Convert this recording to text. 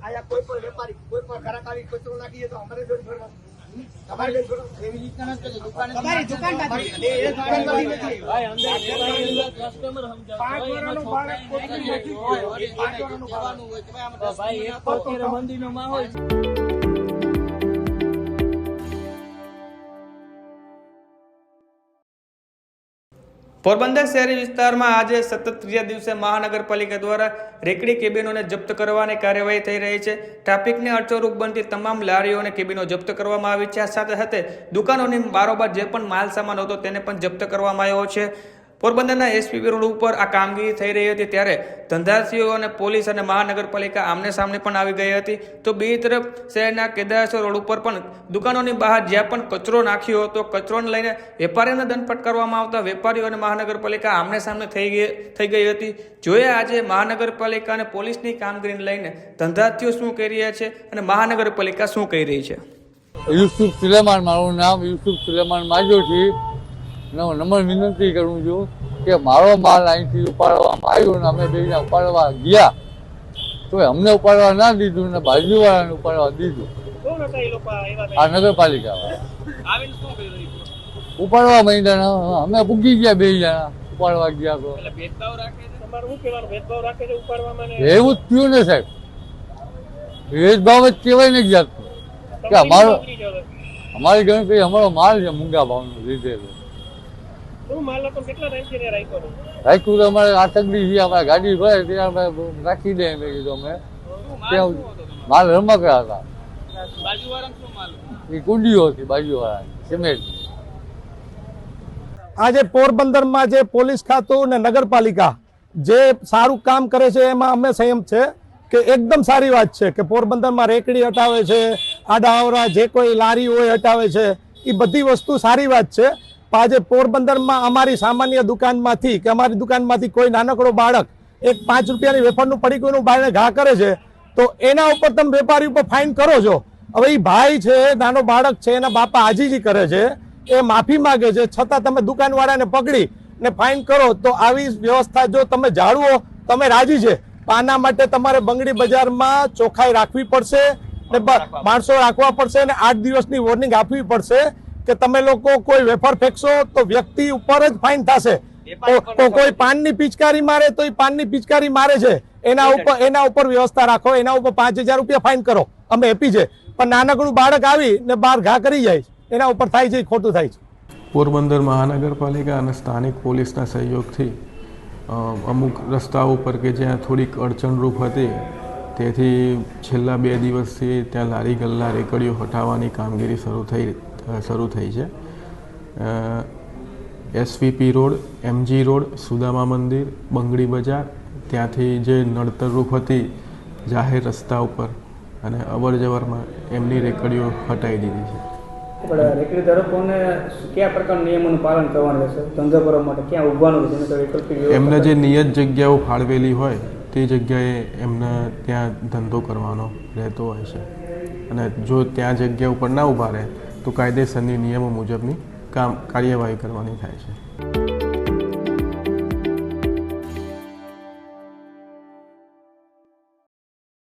આયા કોઈ પણ વેપારી કોઈ પણ ઘરાક આવી કચરો નાખીએ તો અમારે જોડે ભરવાનું તમારે જોડે ભરવાનું એવી રીતના ન કરજો દુકાન તમારી દુકાન પાછી એ દુકાન પાછી નથી ભાઈ અંદર કસ્ટમર સમજાવ 5 વર્ષનો બાળક કોઈ નથી 5 વર્ષનું ખાવાનું હોય કે ભાઈ એક પત્તર મંદીનો માહોલ પોરબંદર શહેરી વિસ્તારમાં આજે સતત ત્રીજા દિવસે મહાનગરપાલિકા દ્વારા રેકડી કેબિનોને જપ્ત કરવાની કાર્યવાહી થઈ રહી છે. ટ્રાફિકને અડચણરૂપ બનતી તમામ લારીઓ અને કેબિનો જપ્ત કરવામાં આવી છે. આ સાથે સાથે દુકાનોની બારોબાર જે પણ માલ સામાન હતો તેને પણ જપ્ત કરવામાં આવ્યો છે. પોરબંદરના એસપીબી રોડ ઉપર આ કામગીરી થઈ રહી હતી ત્યારે ધંધાર્થીઓ અને પોલીસ અને મહાનગરપાલિકા આમને સામને પણ આવી ગઈ હતી. તો બીજી તરફ શહેરના કેદારેશ્વર રોડ ઉપર પણ દુકાનોની બહાર જ્યાં પણ કચરો નાખ્યો હતો કચરોને લઈને વેપારીઓને દંડ ફટકારવામાં આવતા વેપારીઓ અને મહાનગરપાલિકા આમને સામને થઈ ગઈ હતી. જોઈએ આજે મહાનગરપાલિકા અને પોલીસની કામગીરીને લઈને ધંધાર્થીઓ શું કહી રહ્યા છે અને મહાનગરપાલિકા શું કહી રહી છે. યુસુફ સુલેમાન, મારું નામ યુસુફ સુલેમાન માજોથી. નમ્ર વિનંતી કરું છું કે મારો માલ અહીંથી ઉપાડવામાં આવ્યો ને અમે બે ઉપાડવા ગયા તો અમને ઉપાડવા ના દીધું ને બાજુવાળાને ઉપાડવા દીધું. આ નગરપાલિકા ઉપાડવા માંડ્યા, અમે પૂગી ગયા બે જણા ઉપાડવા ગયા તો એવું જ થયું ને સાહેબ. ભેદભાવ જ કહેવાય ને જાત કે અમારી ગણતરી અમારો માલ છે મૂંગા ભાવનો લીધેલો. રાખ્યું તો અમારે આતંકડી છે, અમારે ગાડી ભરે ત્યાં રાખી દે મેં કીધું અમે ત્યાં માલ રમકડા હતા એ કુંડીઓ હતી બાજુવાળા સિમેન્ટ. આજે પોરબંદરમાં જે પોલીસ ખાતું ને નગરપાલિકા જે સારું કામ કરે છે એમાં અમે સંયમ છે કે એકદમ સારી વાત છે કે પોરબંદરમાં રેકડી હટાવે છે, આડાઅવળા જે કોઈ લારી હોય હટાવે છે, એ બધી વસ્તુ સારી વાત છે. આજે પોરબંદરમાં અમારી સામાન્ય દુકાનમાંથી કે અમારી દુકાનમાંથી કોઈ નાનકડો બાળક એક 5 રૂપિયાની વેફરનું પડીકું બાળને ઘા કરે છે તો એના ઉપર તમે વેપારી ઉપર ફાઇન કરો છો. હવે એ ભાઈ છે, નાનો બાળક છે, એના બાપા આજીજી કરે છે, એ માફી માગે છે, છતાં તમે દુકાનવાળાને પકડી ને ફાઇન કરો તો આવી વ્યવસ્થા જો તમે જાળવો તમે રાજી છે. આના માટે તમારે બંગડી બજારમાં ચોખ્ખાઈ રાખવી પડશે ને માણસો રાખવા પડશે ને 8 દિવસની વોર્નિંગ આપવી પડશે કે તમે લોકો કોઈ વેફર ફેંકશો તો વ્યક્તિ ઉપર જ ફાઇન થશે. કોઈ પાનની પિચકારી મારે તો એ પાનની પિચકારી મારે છે, એના ઉપર વ્યવસ્થા રાખો, એના ઉપર 5000 રૂપિયા ફાઇન કરો, અમે હેપી છે. પણ નાનકડું બાળક આવી ને બહાર ઘા કરી જાય એના ઉપર થાય છે, ખોટું થાય છે. પોરબંદર મહાનગરપાલિકા અને સ્થાનિક પોલીસના સહયોગથી અમુક રસ્તાઓ ઉપર કે જ્યાં થોડીક અડચણરૂપ હતી તેથી છેલ્લા 2 દિવસથી ત્યાં લારી ગલ્લા રેકડીઓ હટાવવાની કામગીરી શરૂ થઈ છે. SVP road, MG road, Sudama Mandir, Bangdi બજાર ત્યાંથી જે નડતરરૂપ હતી જાહેર રસ્તા ઉપર અને અવર જવરમાં એમની રેકડીઓ હટાવી દીધી છે. રેકડી ધારકોને કયા પ્રકારના નિયમોનું પાલન કરવાનું રહેશે? ધંધો કરવા માટે ક્યાં ઊભવાનું રહેશે? એમને જે નિયત જગ્યાઓ ફાળવેલી હોય તે જગ્યાએ એમને ત્યાં ધંધો કરવાનો રહેતો હોય છે અને જો ત્યાં જગ્યા ઉપર ના ઊભા રહે તો કાયદેસરની નિયમો મુજબની કાર્યવાહી કરવાની થાય છે.